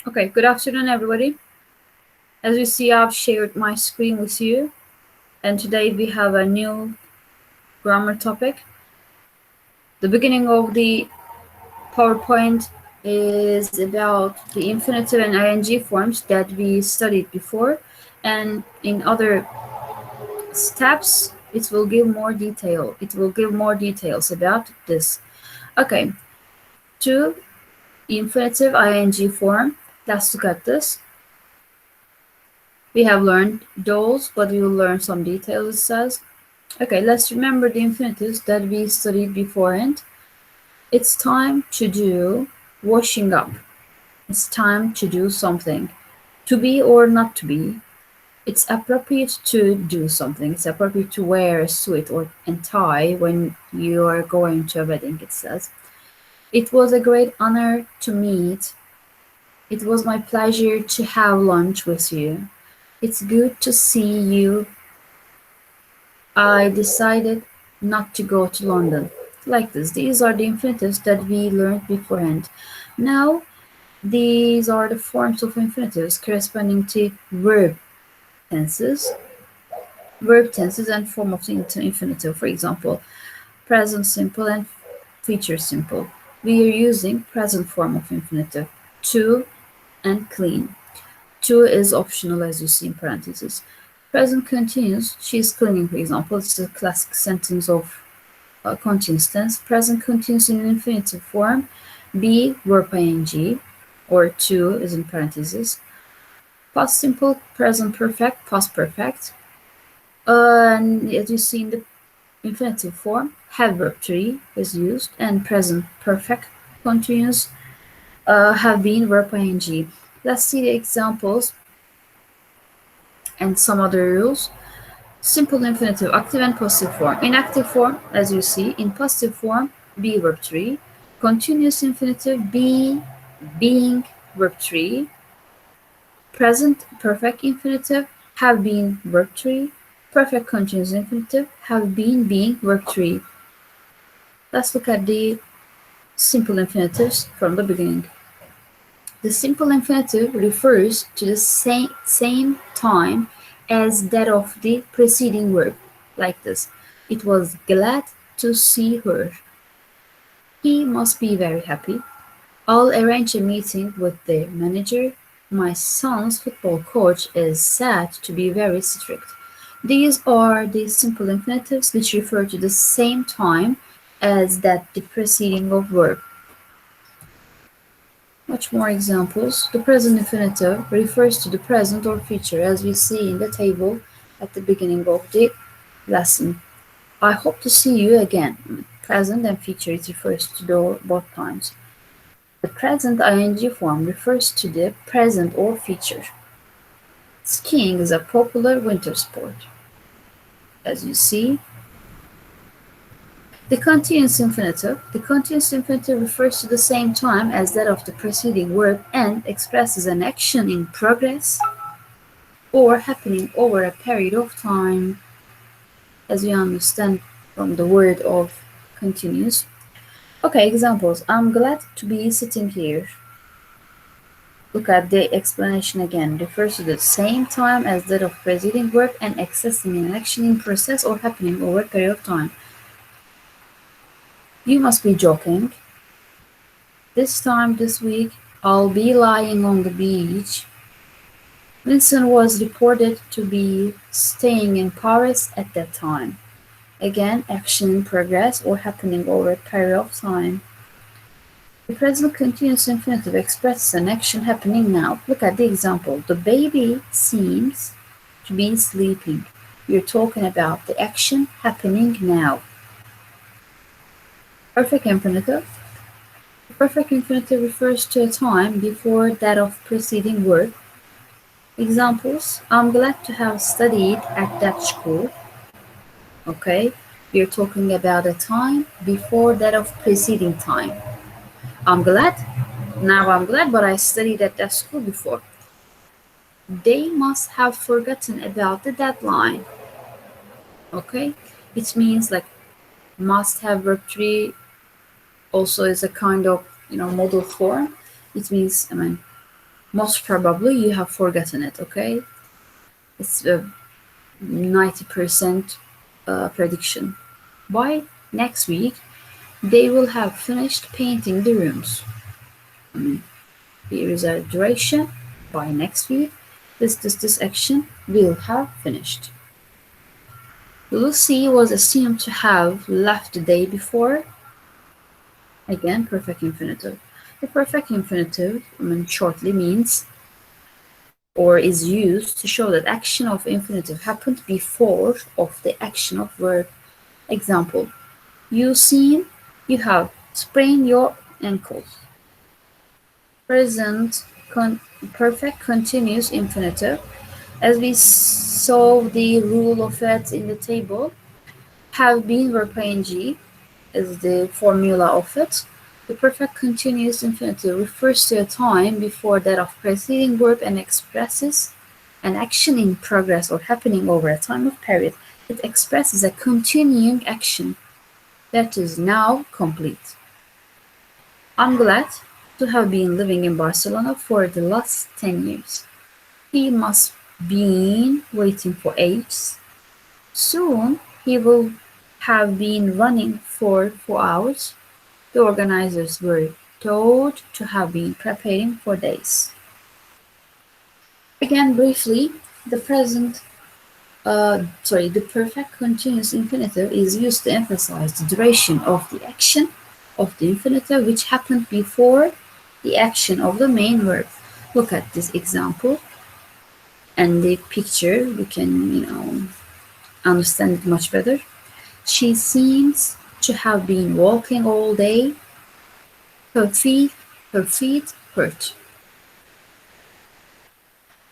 Okay, good afternoon, everybody. As you see, I've shared my screen with you, and today we have a new grammar topic. The beginning of the PowerPoint is about the infinitive and ing forms that we studied before, and in other steps, it will give more detail. It will give more details about this. Okay, to infinitive ing form, let's look at this. We have learned those, but we will learn some details, it says. Okay, let's remember the infinitives that we studied beforehand. It's time to do washing up. It's time to do something. To be or not to be. It's appropriate to do something. It's appropriate to wear a suit or and tie when you are going to a wedding, it says. It was a great honor to meet. It was my pleasure to have lunch with you. It's good to see you. I decided not to go to London. Like this. These are the infinitives that we learned beforehand. Now, these are the forms of infinitives corresponding to verb tenses. Verb tenses and form of the infinitive. For example, present simple and future simple. We are using present form of infinitive. To and clean. To is optional, as you see in parentheses. Present continuous. She's cleaning, for example. It's a classic sentence of continuous tense. Present continuous in infinitive form. Be verb ing, or to is in parentheses. Past simple, present perfect, past perfect. And as you see in the infinitive form, have verb 3 is used, and present perfect continuous have been verb ing. Let's see the examples and some other rules. Simple infinitive, active and passive form. In active form, as you see, in passive form, be verb 3. Continuous infinitive, be, being, verb 3. Present perfect infinitive, have been, verb 3. Perfect continuous infinitive, have been, being, verb 3. Let's look at the simple infinitives from the beginning. The simple infinitive refers to the same time as that of the preceding verb, like this. It was glad to see her. He must be very happy. I'll arrange a meeting with the manager. My son's football coach is said to be very strict. These are the simple infinitives which refer to the same time as that the preceding of verb. Much more examples. The present infinitive refers to the present or future, as we see in the table at the beginning of the lesson. I hope to see you again. Present and future, it refers to both times. The present ing form refers to the present or future. Skiing is a popular winter sport. As you see, the continuous infinitive refers to the same time as that of the preceding verb and expresses an action in progress or happening over a period of time, as you understand from the word of continuous. Okay, examples. I'm glad to be sitting here. Look at the explanation again. Refers to the same time as that of preceding verb and expressing an action in process or happening over a period of time. You must be joking. This time this week, I'll be lying on the beach. Vincent was reported to be staying in Paris at that time. Again, action in progress or happening over a period of time. The present continuous infinitive expresses an action happening now. Look at the example. The baby seems to be sleeping. You're talking about the action happening now. Perfect infinitive. The perfect infinitive refers to a time before that of preceding verb. Examples. I'm glad to have studied at that school. Okay, we're talking about a time before that of preceding time. I'm glad. Now I'm glad, but I studied at that school before. They must have forgotten about the deadline. Okay, it means like must have verb 3 also is a kind of modal form. It means, Most probably you have forgotten it, okay? It's a 90% prediction. By next week, they will have finished painting the rooms. Here is our duration. By next week, this action will have finished. Lucy was assumed to have left the day before. Again, perfect infinitive. The perfect infinitive, shortly means or is used to show that action of infinitive happened before of the action of verb. Example, you seem you have sprained your ankle. Present perfect continuous infinitive. As we saw the rule of it in the table, have been verb ing is the formula of it. The perfect continuous infinitive refers to a time before that of preceding verb and expresses an action in progress or happening over a time of period. It expresses a continuing action that is now complete. I'm glad to have been living in Barcelona for the last 10 years. He must been waiting for ages. Soon he will have been running for 4 hours. The organizers were told to have been preparing for days. Again, briefly, the perfect continuous infinitive is used to emphasize the duration of the action of the infinitive which happened before the action of the main verb. Look at this example and the picture. We can, understand it much better. She seems to have been walking all day. Her feet hurt.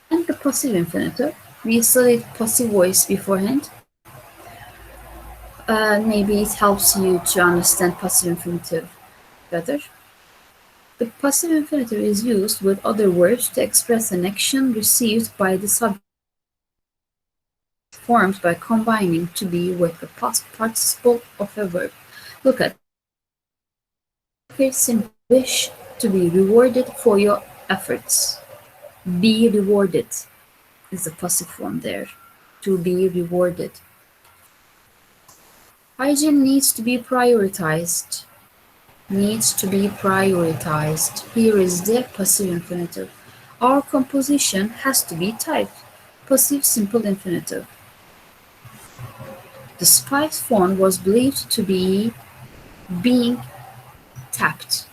And the passive infinitive. We studied passive voice beforehand. Maybe it helps you to understand passive infinitive better. The passive infinitive is used with other verbs to express an action received by the subject, formed by combining to be with the past participle of a verb. Look at person wish to be rewarded for your efforts. Be rewarded is the passive form there. To be rewarded. Hygiene needs to be prioritized. Needs to be prioritized. Here is the passive infinitive. Our composition has to be typed. Passive simple infinitive. The spiked phone was believed to be being tapped.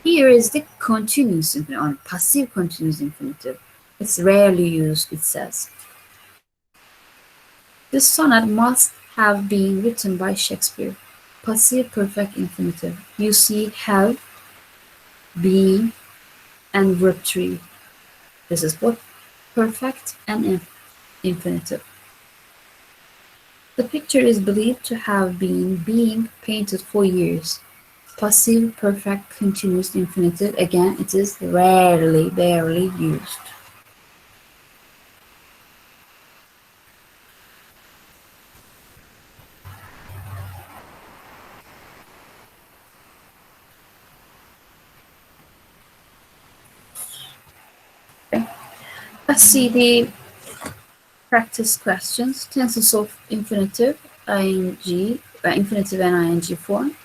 Here is the continuous infinitive, passive continuous infinitive. It's rarely used, it says. This sonnet must have been written by Shakespeare. Passive perfect infinitive. You see have, being, and verb 3. This is both perfect and infinitive. The picture is believed to have been being painted for years. Passive perfect continuous infinitive. Again, it is barely used. Okay. Let's see the practice questions. Tenses of infinitive, ing, infinitive and ing form.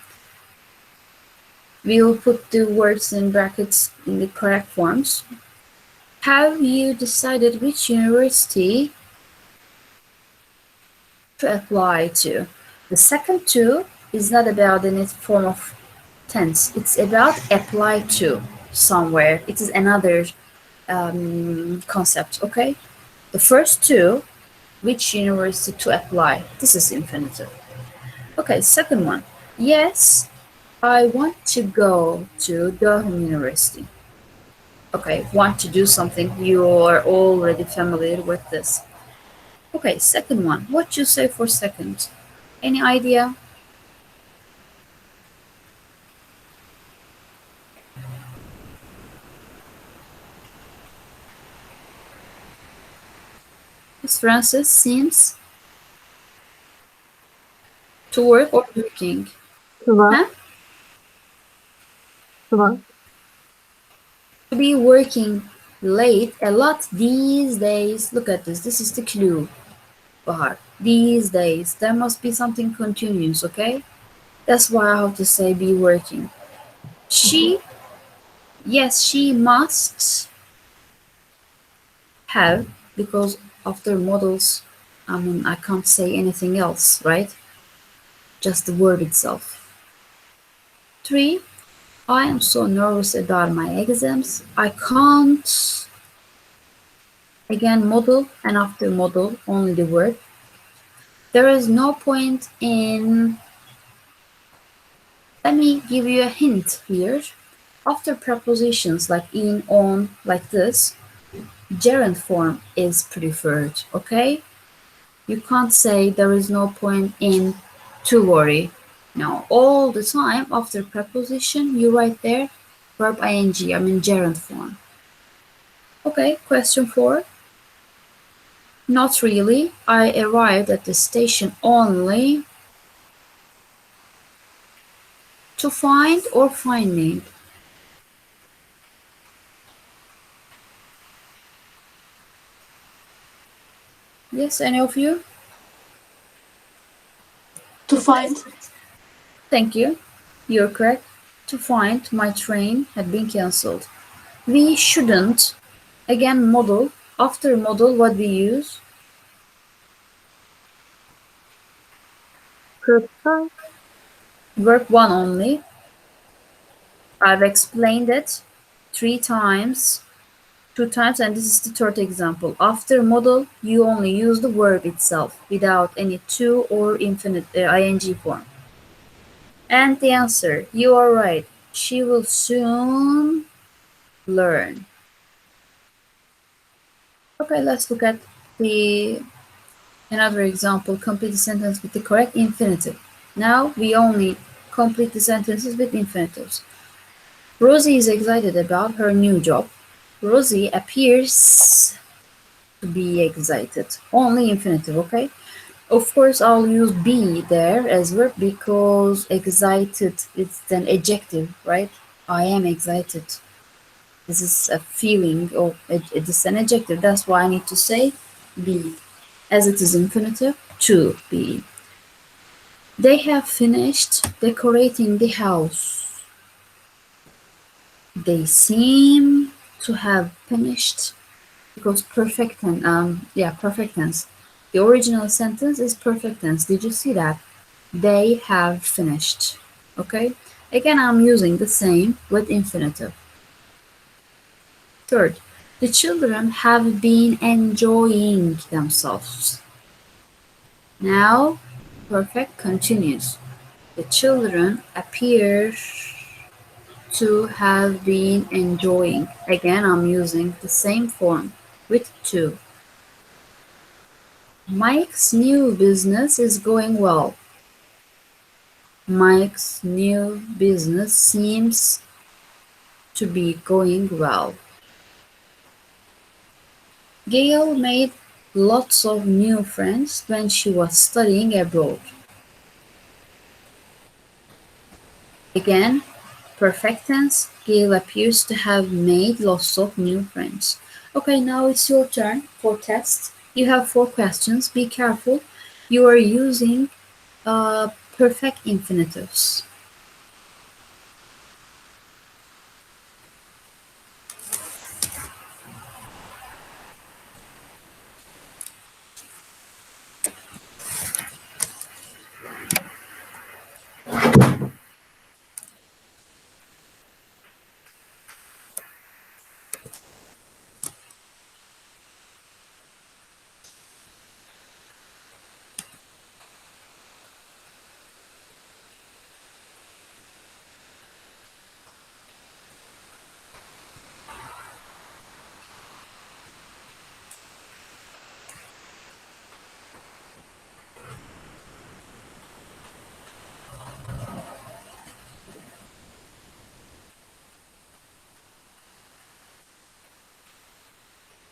We will put the words in brackets in the correct forms. Have you decided which university to apply to? The second two is not about any form of tense. It's about apply to somewhere. It is another concept, okay? The first two, which university to apply? This is infinitive. Okay, second one. Yes, I want to go to the university. Okay, want to do something. You are already familiar with this. Okay, second one. What you say for second? Any idea? Miss Francis seems to work or working. Sıva. Huh? Sıva. To be working. Late, a lot, these days. Look at this. This is the clue. Bahar. These days. There must be something continuous, okay? That's why I have to say be working. She, yes, she must have, because after models, I mean, I can't say anything else, right? Just the word itself. 3. I am so nervous about my exams. I can't. Again, model, and after model, only the word. There is no point in. Let me give you a hint here. After prepositions like in, on, like this, gerund form is preferred, okay? You can't say there is no point in to worry. No, all the time after preposition, you write there verb ing, I mean gerund form. Okay, question 4. Not really. I arrived at the station only to find or finding. Yes, any of you? To find. Thank you. You're correct. To find my train had been cancelled. We shouldn't. Again, model. After model, what we use? Verb 1 only. I've explained it 3 times, 2 times, and this is the third example. After model, you only use the verb itself without any to or infinite ing form. And the answer, you are right. She will soon learn. Okay, let's look at another example. Complete the sentence with the correct infinitive. Now we only complete the sentences with infinitives. Rosie is excited about her new job. Rosie appears to be excited. Only infinitive, okay? Of course, I'll use be there as verb because excited is an adjective, right? I am excited. This is a feeling, or it is an adjective. That's why I need to say be, as it is infinitive, to be. They have finished decorating the house. They seem to have finished because perfect tense. Perfect tense. The original sentence is perfect tense. Did you see that? They have finished. Okay. Again, I'm using the same with infinitive. Third, the children have been enjoying themselves. Now, perfect continues. The children appear to have been enjoying. Again, I'm using the same form with to. Mike's new business is going well. Mike's new business seems to be going well. Gail made lots of new friends when she was studying abroad. Again, perfect tense, Gail appears to have made lots of new friends. Okay, now it's your turn for test. You have 4 questions. Be careful. You are using perfect infinitives.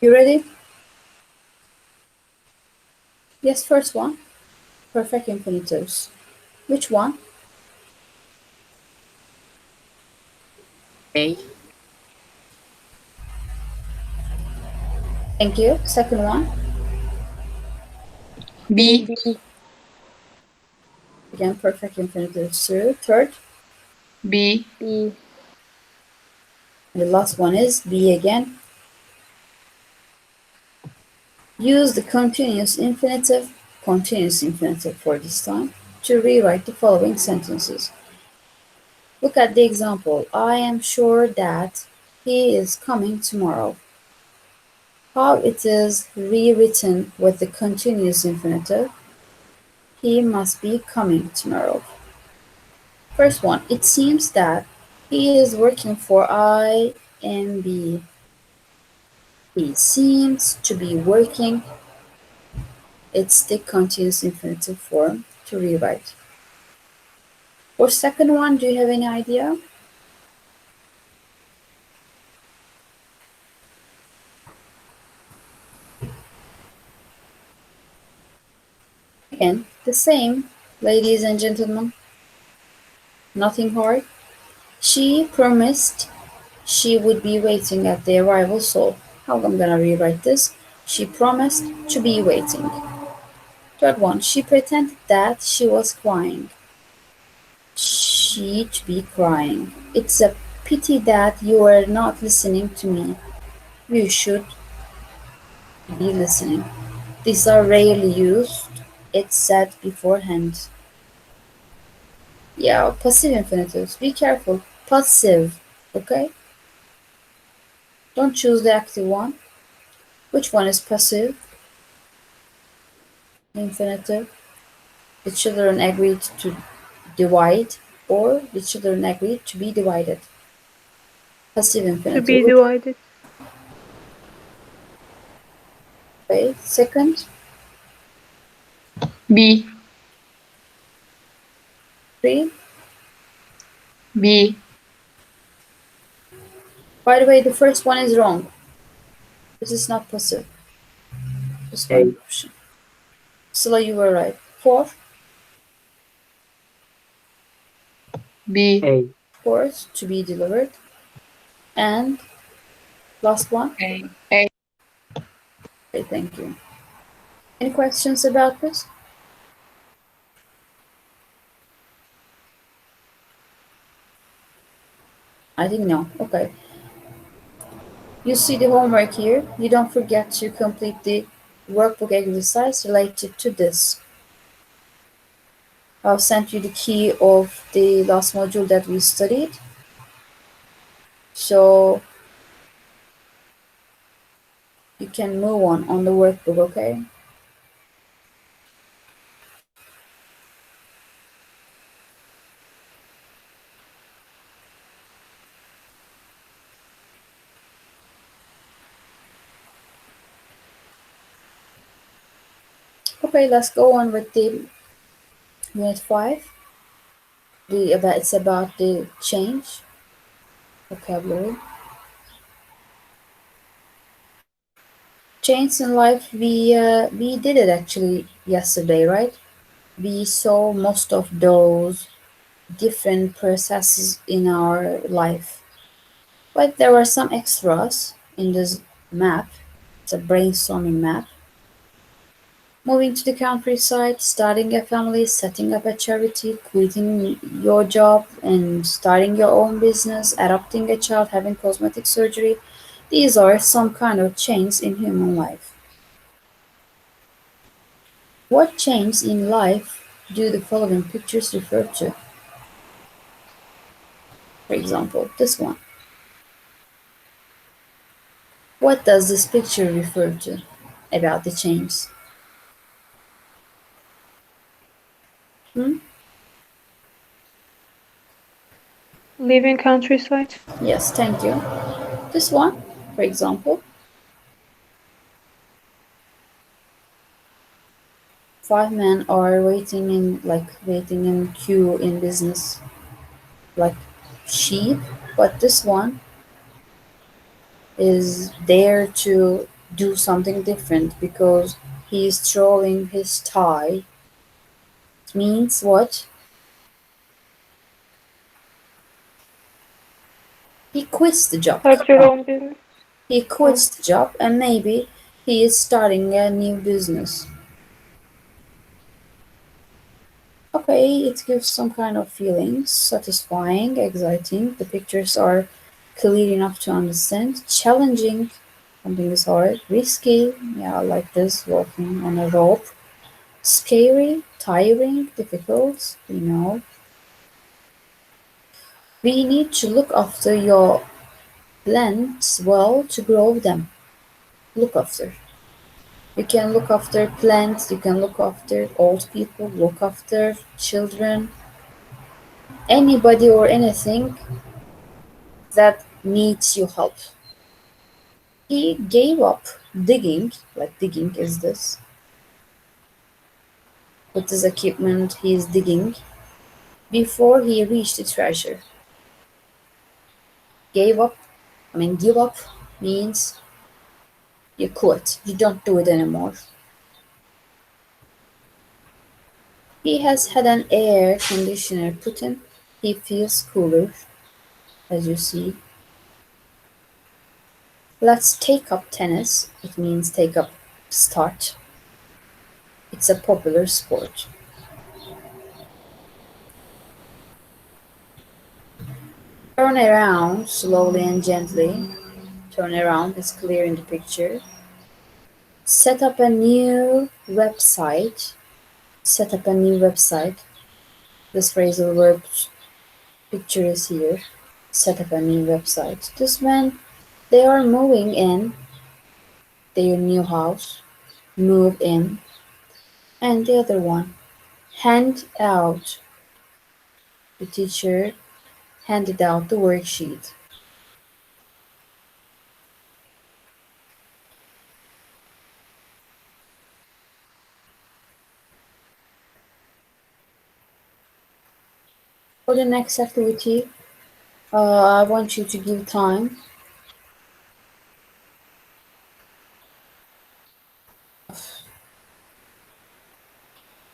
You ready? Yes, first one. Perfect infinitives. Which one? A. Thank you. Second one. B. Again, perfect infinitive true. Third. B. And the last one is be again. Use the continuous infinitive for this time to rewrite the following sentences. Look at the example. I am sure that he is coming tomorrow. How it is rewritten with the continuous infinitive. He must be coming tomorrow. First one, it seems that he is working for IMB. He seems to be working. It's the continuous infinitive form to rewrite. For second one, do you have any idea? Again, the same, ladies and gentlemen. Nothing hard. She promised she would be waiting at the arrival, so how I'm gonna rewrite this? She promised to be waiting. Third one, she pretended that she was crying. She to be crying. It's a pity that you are not listening to me. You should be listening. These are rarely used. It's said beforehand. Yeah, passive infinitives. Be careful. Passive. Okay? Don't choose the active one. Which one is passive? Infinitive. The children agreed to divide, or the children agreed to be divided. Passive infinitive. To be divided. Okay. Second. B. Three. B. By the way, the first one is wrong. This is not passive. Just one option. Sila, you were right. Four. B. Of course, to be delivered. And last one. A. Okay, thank you. Any questions about this? I think no. Okay. You see the homework here. You don't forget to complete the workbook exercise related to this. I'll send you the key of the last module that we studied. So you can move on the workbook, okay? Okay, let's go on with the unit 5. It's about the change vocabulary. Change in life, we did it actually yesterday, right? We saw most of those different processes in our life. But there were some extras in this map. It's a brainstorming map. Moving to the countryside, starting a family, setting up a charity, quitting your job and starting your own business, adopting a child, having cosmetic surgery. These are some kind of change in human life. What change in life do the following pictures refer to? For example, this one. What does this picture refer to about the change? Hmm? Living countryside. Yes, thank you. This one, for example. 5 men are waiting in queue in business like sheep, but this one is there to do something different because he's trolling his tie. It means what? He quits the job. Start your own business. He quits the job and maybe He is starting a new business. Okay, it gives some kind of feelings, satisfying, exciting. The pictures are clear enough to understand. Challenging, something is hard. Risky, yeah, like this, walking on a rope. Scary, tiring, difficult, we know. We need to look after your plants well to grow them. Look after. You can look after plants, you can look after old people, look after children, anybody or anything that needs your help. He gave up digging, like digging is this, with his equipment he is digging, before he reached the treasure. Gave up, give up means you quit, you don't do it anymore. He has had an air conditioner put in, he feels cooler, as you see. Let's take up tennis, it means take up start. It's a popular sport. Turn around slowly and gently. Turn around is clear in the picture. Set up a new website. Set up a new website. This phrasal verb picture is here. Set up a new website. This when they are moving in their new house. Move in. And the other one. Hand out. The teacher handed out the worksheet. For the next activity, I want you to give time.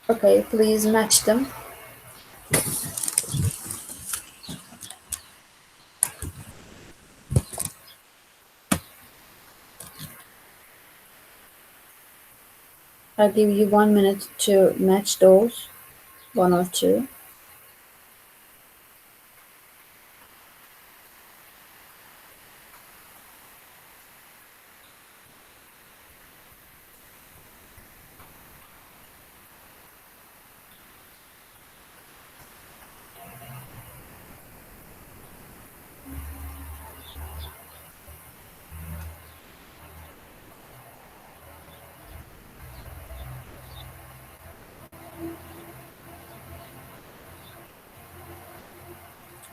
Okay, please match them. I'll give you 1 minute to match those, one or two.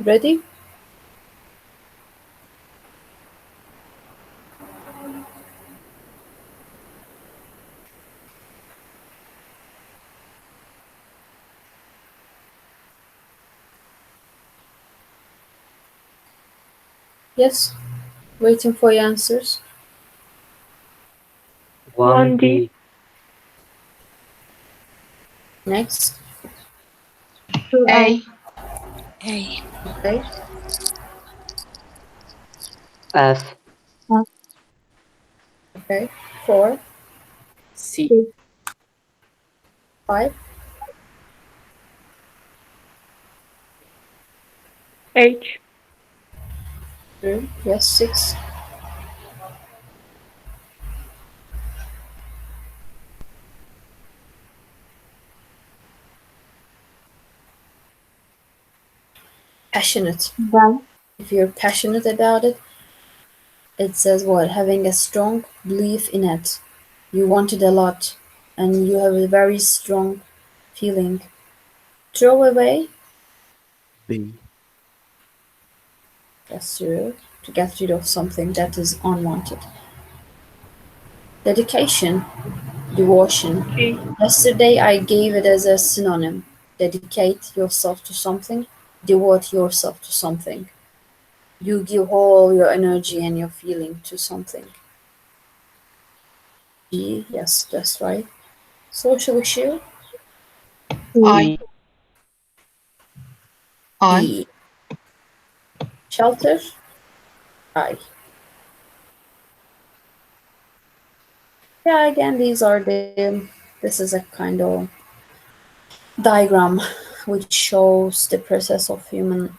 Ready? Yes. Waiting for your answers. 1D. Next. 2A. A. Okay. F. Okay. 4, C. 5, H. 3. Yes. 6. Passionate. Then. If you're passionate about it, it says what? Having a strong belief in it. You want it a lot, and you have a very strong feeling. Throw away. B. That's true. To get rid of something that is unwanted. Dedication. Devotion. G. Yesterday I gave it as a synonym. Dedicate yourself to something, devote yourself to something. You give all your energy and your feeling to something. G, yes, that's right. Social issue. I. E. Shelter. I. Yeah, again, this is a kind of diagram which shows the process of human,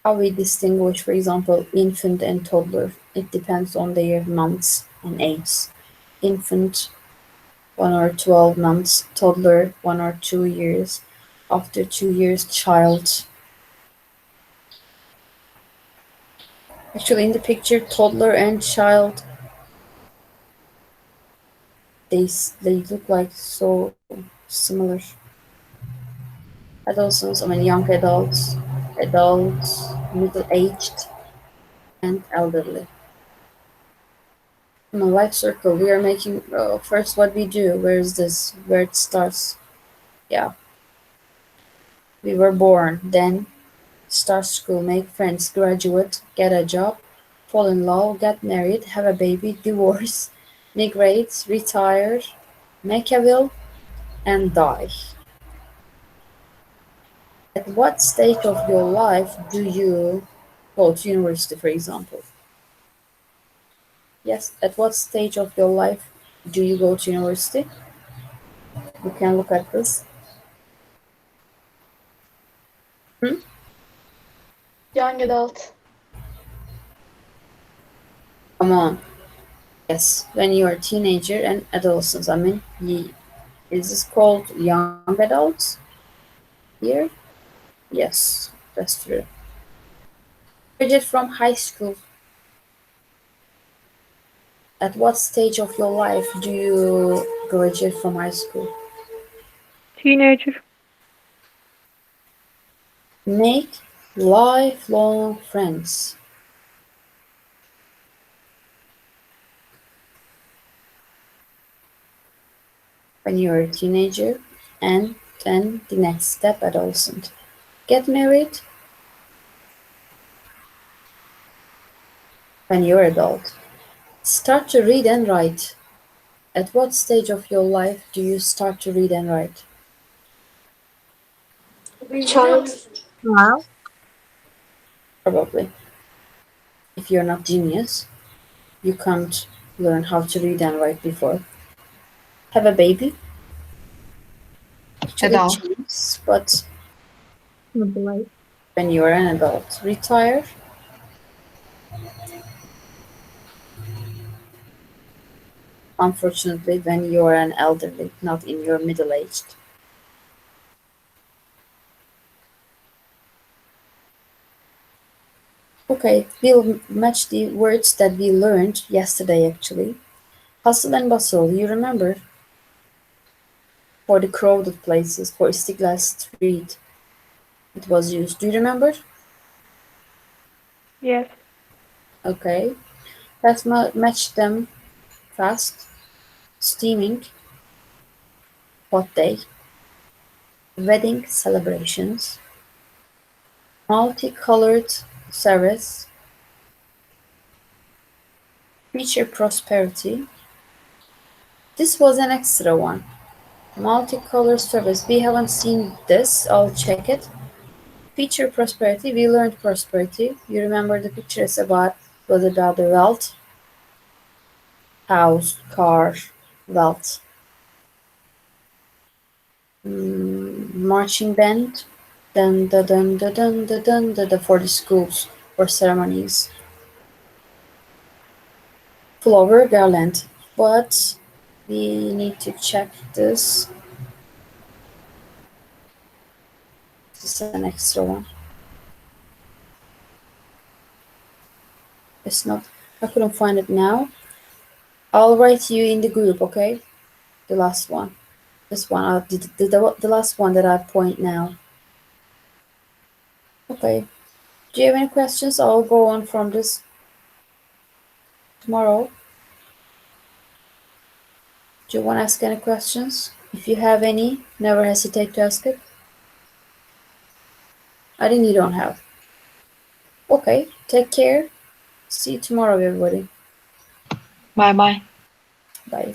how we distinguish, for example, infant and toddler. It depends on their months and age. Infant, 1 or 12 months, toddler, 1 or 2 years. After 2 years, child. Actually, in the picture, toddler and child, they look like so similar. Adolescents, I mean young adults, middle-aged, and elderly. In a life circle, we are making first what we do. Where is this? Where it starts? Yeah, we were born. Then start school, make friends, graduate, get a job, fall in love, get married, have a baby, divorce, migrate, retire, make a will, and die. At what stage of your life do you go to university, for example? Yes, at what stage of your life do you go to university? You can look at this. Hmm? Young adult. Come on. Yes, when you are a teenager and adolescents. I mean, is this called young adults here? Yes, that's true. Graduate from high school. At what stage of your life do you graduate from high school? Teenager. Make lifelong friends. When you're a teenager, and then the next step, adolescent. Get married when you're adult. Start to read and write. At what stage of your life do you start to read and write? Child. Probably. If you're not genius, you can't learn how to read and write before. Have a baby? Actually, Adult. chance, but when you're an adult. Retire? Unfortunately, when you're an elderly, not in your middle aged. Okay, we'll match the words that we learned yesterday actually. Hustle and bustle, you remember? For the crowded places, for Istiklal Street, it was used. Do you remember? Yes. Okay, let's match them fast. Steaming, hot day, wedding celebrations, multicolored service, future prosperity. This was an extra one. Multicolored service. We haven't seen this. I'll check it. Future prosperity. We learned prosperity. You remember the picture is about was about the wealth, house, car, wealth. Marching band. Dun dun dun dun dun dun dun dun, dun for the schools for ceremonies. Flower garland. But we need to check this. This is an extra one. It's not. I couldn't find it now. I'll write you in the group, okay? The last one. This one. The last one that I point now. Okay. Do you have any questions? I'll go on from this tomorrow. Do you want to ask any questions? If you have any, never hesitate to ask it. I think you don't have. Okay. Take care. See you tomorrow, everybody. Bye bye. Bye.